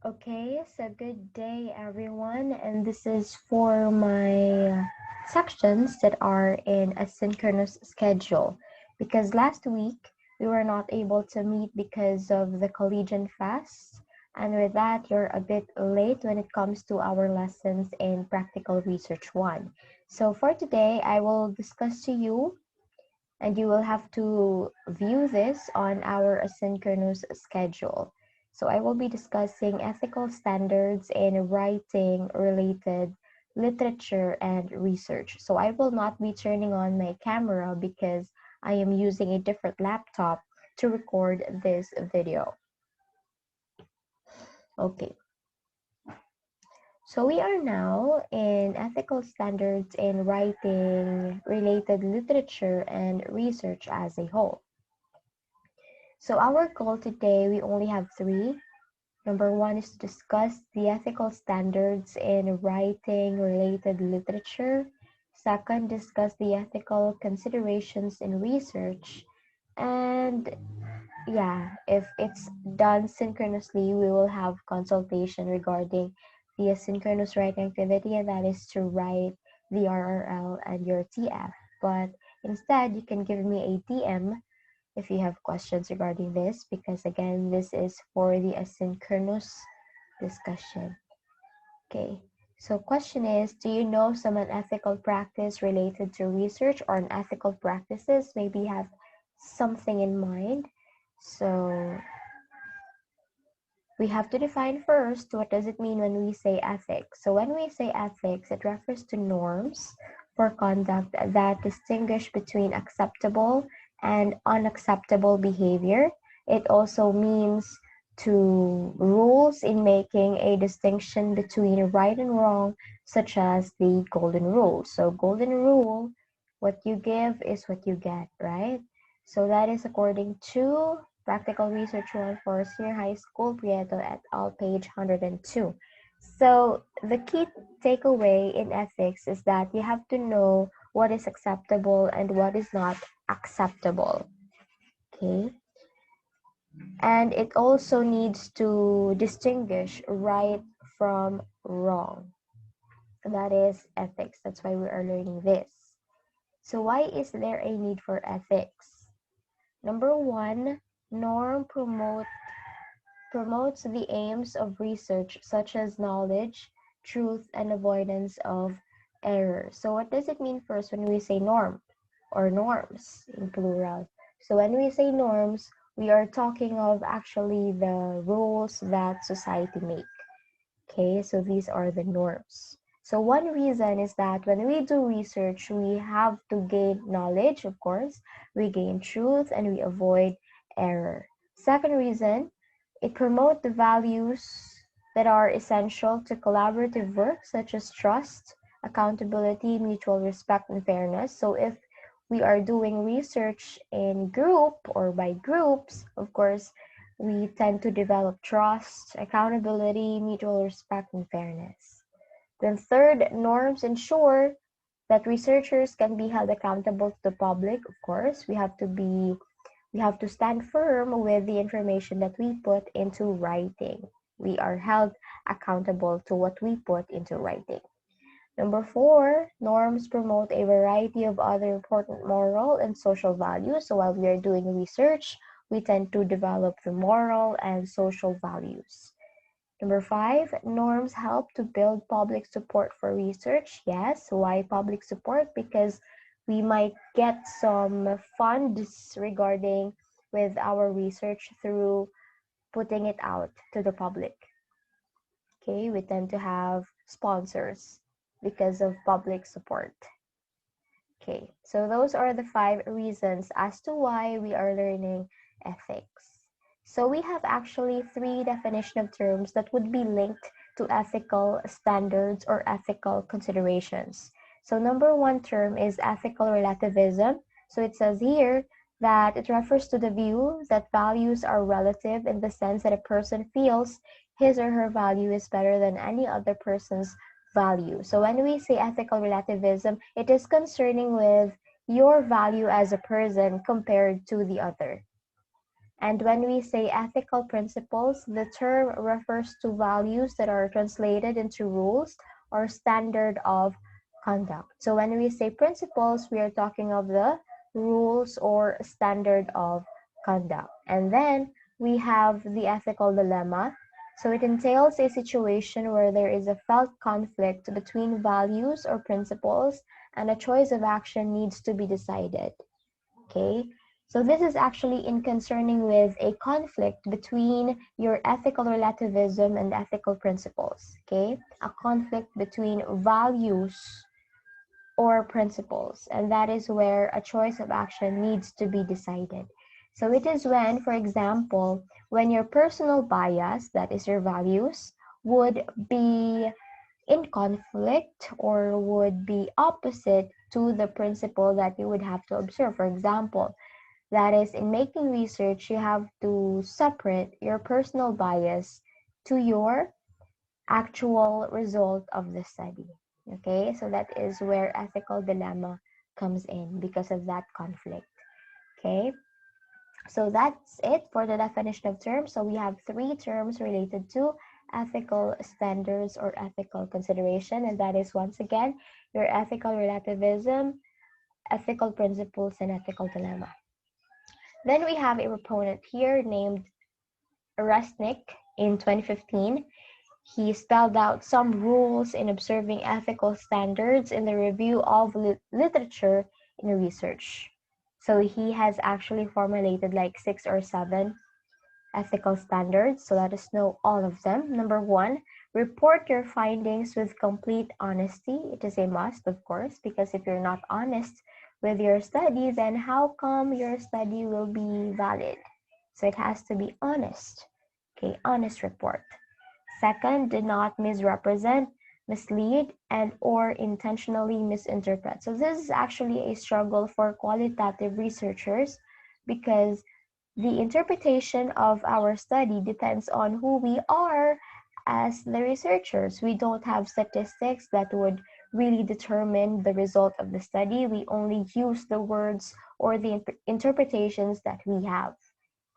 Okay, so good day everyone, and this is for my sections that are in a synchronous schedule because last week we were not able to meet because of the collegian fast, and with that, you're a bit late when it comes to our lessons in Practical Research 1. So, for today, I will discuss to you and you will have to view this on our asynchronous schedule. So I will be discussing ethical standards in writing related literature and research. So I will not be turning on my camera because I am using a different laptop to record this video. Okay, so we are now in ethical standards in writing related literature and research as a whole. So our goal today, we only have three. Number one is to discuss the ethical standards in writing related literature. Second, discuss the ethical considerations in research. And yeah, if it's done synchronously, we will have consultation regarding the asynchronous writing activity, and that is to write the RRL and your TF. But instead, you can give me a DM if you have questions regarding this, because again, this is for the asynchronous discussion. Okay, so question is, do you know some unethical practice related to research or unethical practices? Maybe you have something in mind. So we have to define first, what does it mean when we say ethics? So when we say ethics, it refers to norms for conduct that distinguish between acceptable and unacceptable behavior. It also means to rules in making a distinction between right and wrong, such as the golden rule. So golden rule, what you give is what you get, right? So that is according to Practical Research 1 for Senior High School, Prieto et al., page 102. So the key takeaway in ethics is that you have to know what is acceptable and what is not acceptable. Okay? And it also needs to distinguish right from wrong. That is ethics. That's why we are learning this. So why is there a need for ethics? Number one, norm promotes the aims of research such as knowledge, truth, and avoidance of error. So what does it mean first when we say norm or norms in plural? So when we say norms, we are talking of actually the rules that society make. Okay, so these are the norms. So one reason is that when we do research, we have to gain knowledge, of course, we gain truth, and we avoid error. Second reason, it promotes the values that are essential to collaborative work, such as trust, accountability, mutual respect, and fairness. So if we are doing research in group or by groups, of course, we tend to develop trust, accountability, mutual respect, and fairness. Then third, norms ensure that researchers can be held accountable to the public. Of course, we have to stand firm with the information that we put into writing. We are held accountable to what we put into writing. Number four, norms promote a variety of other important moral and social values. So while we are doing research, we tend to develop the moral and social values. Number five, norms help to build public support for research. Yes, why public support? Because we might get some funds regarding with our research through putting it out to the public. Okay, we tend to have sponsors because of public support. Okay, so those are the 5 reasons as to why we are learning ethics. So we have actually 3 definition of terms that would be linked to ethical standards or ethical considerations. So number 1 term is ethical relativism. So it says here that it refers to the view that values are relative in the sense that a person feels his or her value is better than any other person's value. So when we say ethical relativism, it is concerning with your value as a person compared to the other. And when we say ethical principles, the term refers to values that are translated into rules or standard of conduct. So when we say principles, we are talking of the rules or standard of conduct. And then we have the ethical dilemma. So it entails a situation where there is a felt conflict between values or principles and a choice of action needs to be decided. Okay, so this is actually in concerning with a conflict between your ethical relativism and ethical principles. Okay, a conflict between values or principles, and that is where a choice of action needs to be decided. So it is when, for example, when your personal bias, that is your values, would be in conflict or would be opposite to the principle that you would have to observe. For example, that is, in making research, you have to separate your personal bias to your actual result of the study. Okay, so that is where ethical dilemma comes in because of that conflict. Okay, so that's it for the definition of terms. So we have three terms related to ethical standards or ethical consideration, and that is once again your ethical relativism, ethical principles, and ethical dilemma. Then we have a proponent here named Resnick in 2015. He spelled out some rules in observing ethical standards in the review of literature in research. So he has actually formulated like 6 or 7 ethical standards. So let us know all of them. Number 1, report your findings with complete honesty. It is a must, of course, because if you're not honest with your study, then how come your study will be valid? So it has to be honest. Okay, honest report. Second, do not misrepresent, mislead, and or intentionally misinterpret. So this is actually a struggle for qualitative researchers because the interpretation of our study depends on who we are as the researchers. We don't have statistics that would really determine the result of the study. We only use the words or the interpretations that we have.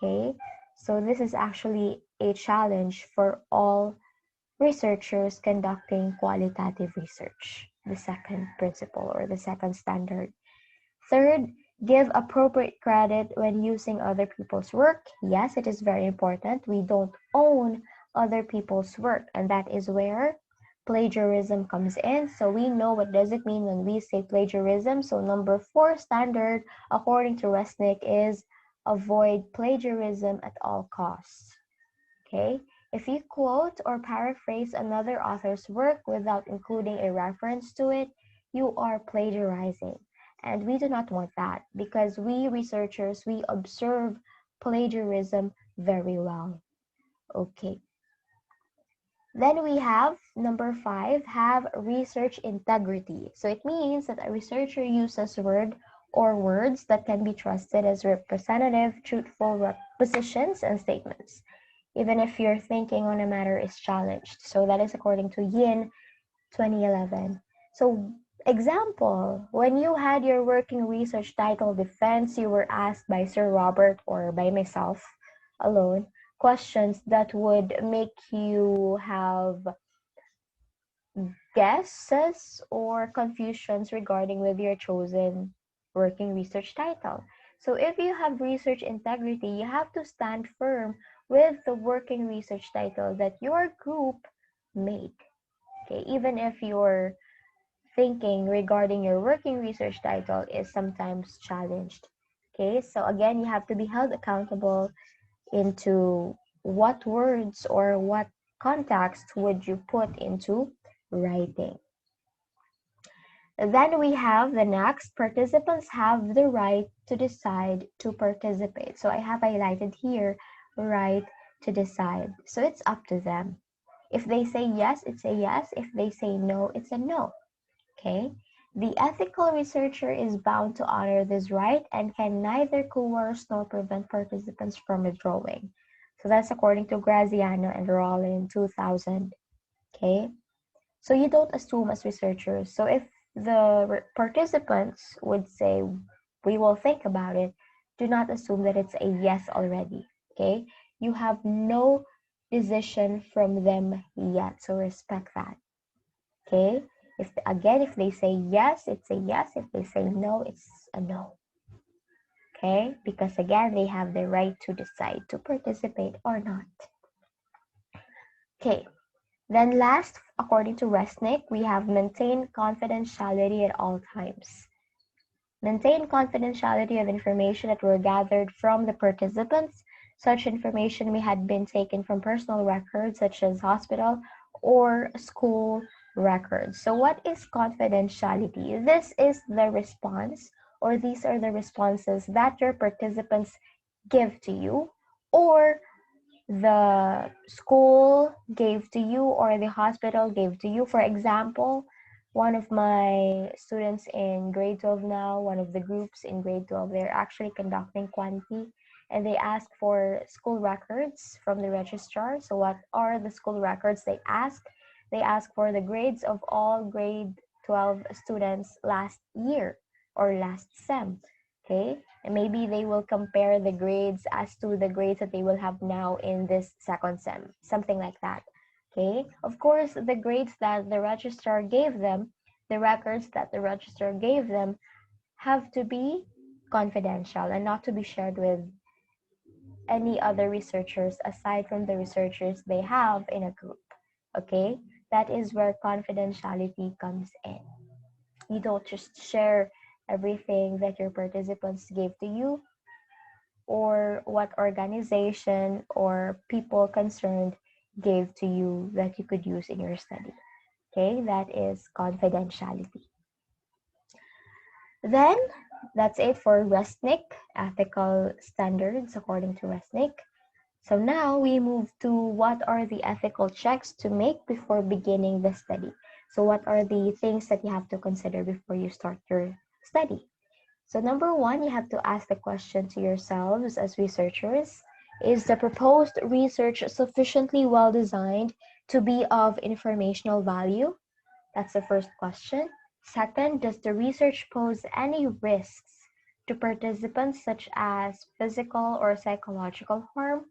Okay, so this is actually a challenge for all researchers conducting qualitative research, the second principle or the second standard. Third, give appropriate credit when using other people's work. Yes, it is very important. We don't own other people's work, and that is where plagiarism comes in. So we know what does it mean when we say plagiarism. So number 4 standard, according to Resnick, is avoid plagiarism at all costs. Okay? If you quote or paraphrase another author's work without including a reference to it, you are plagiarizing. And we do not want that because we researchers, we observe plagiarism very well. Okay. Then we have number 5, have research integrity. So it means that a researcher uses words that can be trusted as representative, truthful positions and statements, even if your thinking on a matter is challenged. So that is according to Yin 2011. So example, when you had your working research title defense, you were asked by Sir Robert or by myself alone questions that would make you have guesses or confusions regarding with your chosen working research title. So if you have research integrity, you have to stand firm with the working research title that your group made. Okay, even if your thinking regarding your working research title is sometimes challenged. Okay, so again, you have to be held accountable into what words or what context would you put into writing. Then we have the next, participants have the right to decide to participate. So I have highlighted here, right to decide. So it's up to them. If they say yes, it's a yes. If they say no, it's a no. Okay? The ethical researcher is bound to honor this right and can neither coerce nor prevent participants from withdrawing. So that's according to Graziano and Rollin 2000. Okay? So you don't assume as researchers. So if the participants would say, we will think about it, do not assume that it's a yes already, okay? You have no decision from them yet, so respect that, okay? If they say yes, it's a yes. If they say no, it's a no, okay? Because again, they have the right to decide to participate or not. Okay, then last, according to Resnick, we have maintain confidentiality at all times. Maintain confidentiality of information that were gathered from the participants. Such information may have been taken from personal records such as hospital or school records. So what is confidentiality? This is the response, or these are the responses that your participants give to you, or the school gave to you, or the hospital gave to you. For example, one of my students in grade 12 now, one of the groups in grade 12, they're actually conducting quantity, and they ask for school records from the registrar. So what are the school records they ask? They ask for the grades of all grade 12 students last year or last sem. Okay, and maybe they will compare the grades as to the grades that they will have now in this second sem, something like that. Okay, of course, the grades that the registrar gave them, the records that the registrar gave them, have to be confidential and not to be shared with any other researchers aside from the researchers they have in a group. Okay, that is where confidentiality comes in. You don't just share everything that your participants gave to you or what organization or people concerned gave to you that you could use in your study. Okay, that is confidentiality. Then that's it for Resnick, ethical standards according to Resnick. So now we move to what are the ethical checks to make before beginning the study. So what are the things that you have to consider before you start your study? So number one, you have to ask the question to yourselves as researchers, is the proposed research sufficiently well designed to be of informational value? That's the first question. Second, does the research pose any risks to participants such as physical or psychological harm?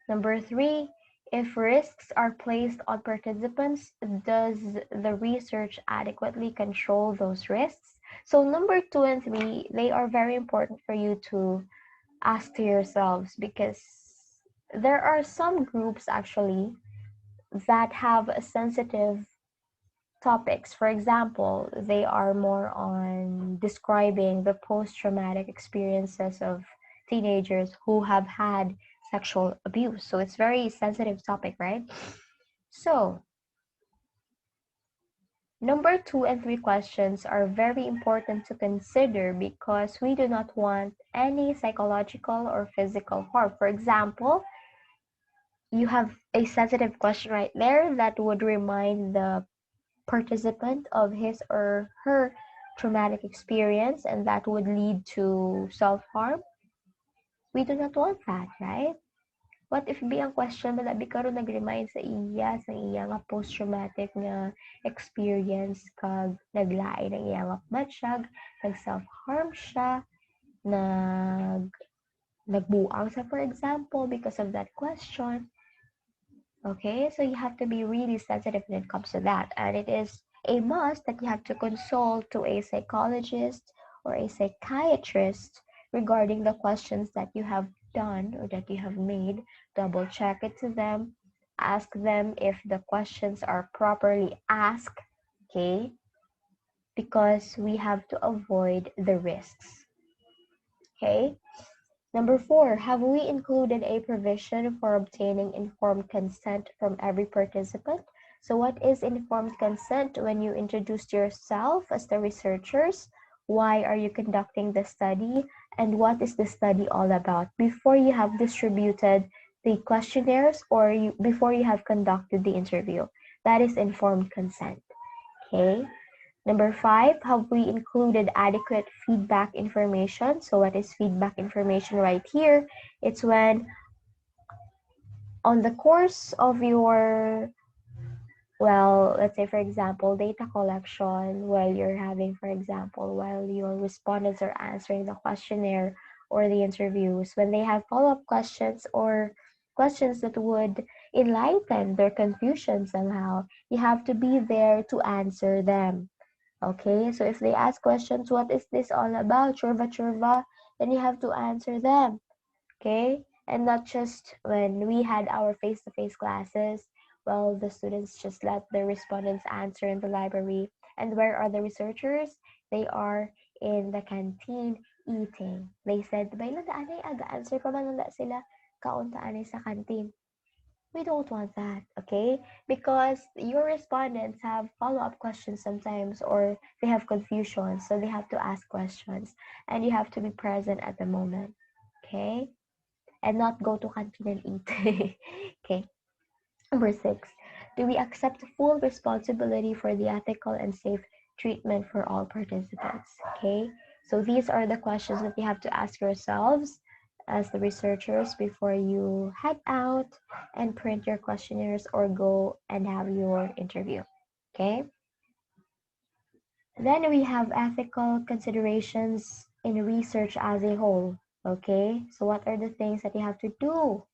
Number three, if risks are placed on participants, does the research adequately control those risks? So number two and three, they are very important for you to ask to yourselves because there are some groups actually that have sensitive topics. For example, they are more on describing the post-traumatic experiences of teenagers who have had sexual abuse. So it's very sensitive topic, right? So number two and three questions are very important to consider because we do not want any psychological or physical harm. For example, you have a sensitive question right there that would remind the participant of his or her traumatic experience and that would lead to self-harm. We do not want that, right? What if biyang question ba labi karon nag-remind sa iya nga post-traumatic nga experience kag naglain ang iya nga matsyag, nag-self-harm siya, nag nagbuang sa for example because of that question. Okay, so you have to be really sensitive when it comes to that. And it is a must that you have to consult to a psychologist or a psychiatrist regarding the questions that you have done or that you have made. Double check it to them. Ask them if the questions are properly asked, okay? Because we have to avoid the risks, okay? Number four, have we included a provision for obtaining informed consent from every participant? So what is informed consent? When you introduced yourself as the researchers, why are you conducting the study, and what is the study all about before you have distributed the questionnaires or before you have conducted the interview? That is informed consent, okay? Number five, have we included adequate feedback information? So what is feedback information right here? It's when on the course of your, well, let's say for example, data collection, while you're having, for example, while your respondents are answering the questionnaire or the interviews, when they have follow-up questions or questions that would enlighten their confusion somehow, you have to be there to answer them. Okay, so if they ask questions, what is this all about? Churva churva, then you have to answer them. Okay, and not just when we had our face-to-face classes. Well, the students just let the respondents answer in the library. And where are the researchers? They are in the canteen eating. They said, "Bayla da anay aga-answer pa man nanda sila kaunta anay sa canteen." We don't want that, okay? Because your respondents have follow-up questions sometimes, or they have confusion, so they have to ask questions, and you have to be present at the moment, okay? And not go to canteen and eat. Okay. Number 6, do we accept full responsibility for the ethical and safe treatment for all participants? Okay. So these are the questions that you have to ask yourselves as the researchers before you head out and print your questionnaires or go and have your interview. Okay. Then we have ethical considerations in research as a whole. Okay. So what are the things that you have to do?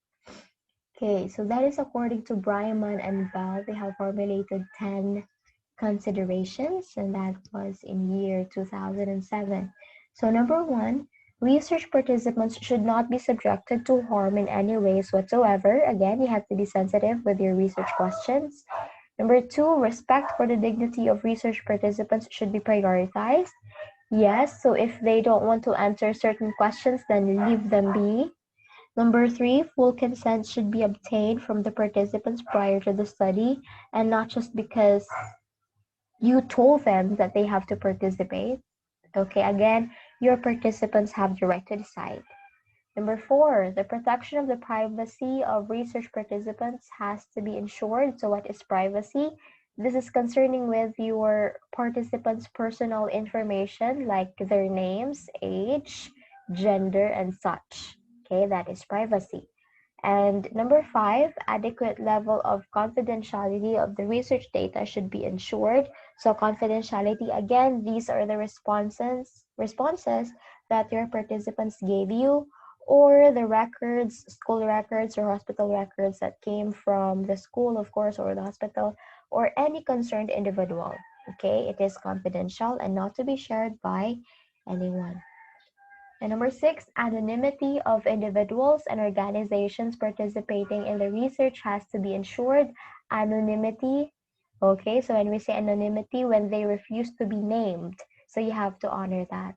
Okay, so that is according to Bryman and Bell. They have formulated 10 considerations, and that was in year 2007. So number 1, research participants should not be subjected to harm in any ways whatsoever. Again, you have to be sensitive with your research questions. Number 2, respect for the dignity of research participants should be prioritized. Yes, so if they don't want to answer certain questions, then leave them be. Number 3, full consent should be obtained from the participants prior to the study, and not just because you told them that they have to participate. Okay, again, your participants have the right to decide. Number 4, the protection of the privacy of research participants has to be ensured. So what is privacy? This is concerning with your participants' personal information like their names, age, gender, and such. Okay, that is privacy. And number 5, adequate level of confidentiality of the research data should be ensured. So confidentiality, again, these are the responses that your participants gave you, or the records, school records or hospital records that came from the school, of course, or the hospital, or any concerned individual. Okay, it is confidential and not to be shared by anyone. And number 6, anonymity of individuals and organizations participating in the research has to be ensured. Anonymity, okay, so when we say anonymity, when they refuse to be named, so you have to honor that.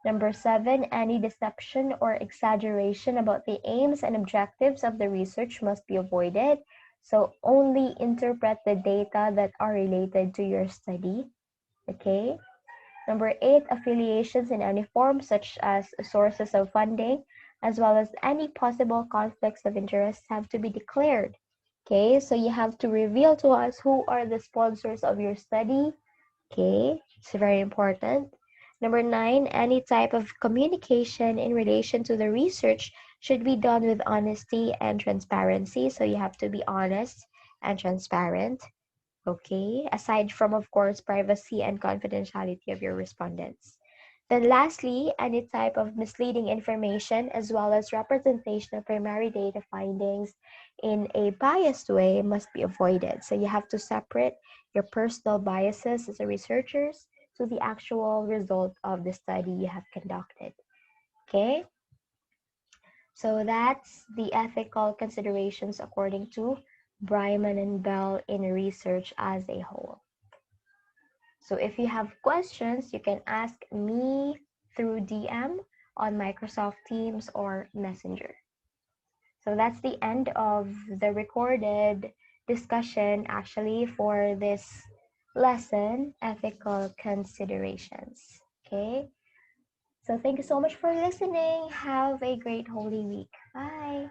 Number 7, any deception or exaggeration about the aims and objectives of the research must be avoided. So only interpret the data that are related to your study, okay? Number 8, affiliations in any form, such as sources of funding, as well as any possible conflicts of interest, have to be declared. Okay, so you have to reveal to us who are the sponsors of your study. Okay, it's very important. Number 9, any type of communication in relation to the research should be done with honesty and transparency. So you have to be honest and transparent. Okay, aside from, of course, privacy and confidentiality of your respondents. Then lastly, any type of misleading information as well as representation of primary data findings in a biased way must be avoided. So you have to separate your personal biases as a researchers to the actual result of the study you have conducted. Okay, so that's the ethical considerations according to Bryman and Bell in research as a whole. So if you have questions, you can ask me through DM on Microsoft Teams or Messenger. So that's the end of the recorded discussion actually for this lesson, ethical considerations. Okay. So thank you so much for listening. Have a great Holy Week. Bye.